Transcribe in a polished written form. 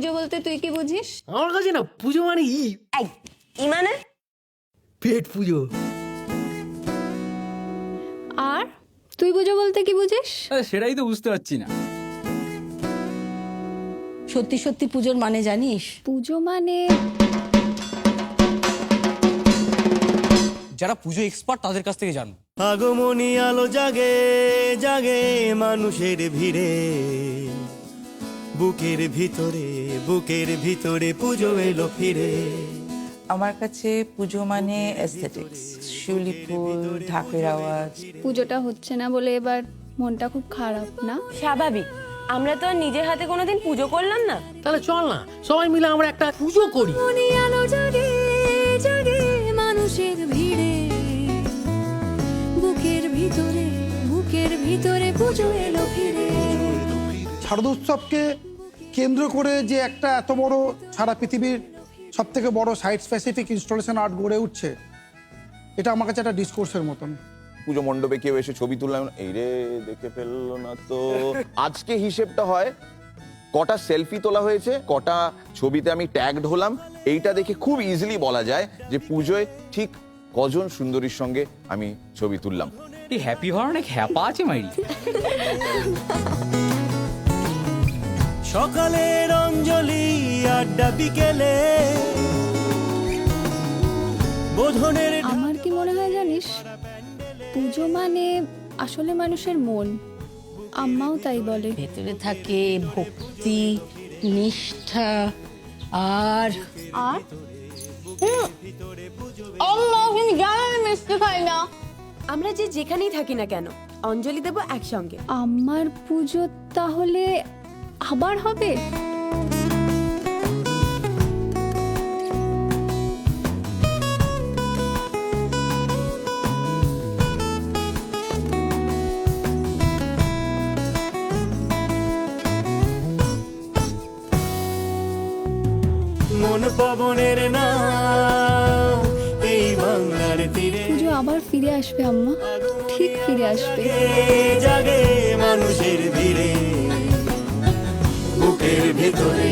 পুজো বলতে তুই কি বুঝিস? আমার কাছে না পুজো মানে ই মানে পেট পুজো। আর তুই পুজো বলতে কি বুঝিস? সেটাই তো বুঝতে পারছি না। সত্যি সত্যি পুজোর মানে জানিস? পুজো মানে যারা পুজো এক্সপার্ট তাদের কাছ থেকে জানবো। আগমনী আলো জাগে জাগে মানুষের ভিড়ে, বুকের ভিতরে পুজো এলো ফিরে। আমার কাছে পুজো মানে অ্যাস্থেটিক্স, শিউলি ফুল, ঢাকের আওয়াজ। পুজোটা হচ্ছে না বলে এবার মনটা খুব খারাপ না? স্বাভাবিক, আমরা তো আর নিজের হাতে কোনোদিন পুজো করলাম না। তাহলে চল না সবাই মিলে আমরা একটা পুজো করি। আলো জাগে জাগে মানুষের ভিড়ে, বুকের ভিতরে পুজো এলো ফিরে। শারদোৎসবকে কেন্দ্র করে যে একটা এত বড় সারা পৃথিবীর সব থেকে বড় সাইট স্পেসিফিক ইনস্টলেশন আর্ট গড়ে উঠছে, এটা আমার কাছে একটা ডিসকোর্সের মতন। পুজো মণ্ডপে কেউ এসে ছবি তুললাম, এই রে দেখে ফেললো না তো। আজকে হিসেবটা হয় কটা সেলফি তোলা হয়েছে, কটা ছবিতে আমি ট্যাগড হলাম, এইটা দেখে খুব ইজিলি বলা যায় যে পুজোয় ঠিক কজন সুন্দরীর সঙ্গে আমি ছবি তুললাম। এই হ্যাপি হওয়ার অনেক হ্যাপা আছে মাইরি। সকালের অঞ্জলি আড্ডা বিকেলে, বোধনের আমার কি মনে হয় জানিস, পুজো মানে আসলে মানুষের মন। আম্মাও তাই বলে। ভেতরে থাকে ভক্তি, নিষ্ঠা আর আর মিষ্টি খাই না। আমরা যে যেখানেই থাকি না কেন অঞ্জলি দেব একসঙ্গে। আমার পুজো তাহলে আবার হবে? মন পবনের নাম এই বাংলার তীরে, পুজো আবার ফিরে আসবে আম্মা, ঠিক ফিরে আসবে। জাগে মানুষের ভিড়ে, বুকের ভিতরে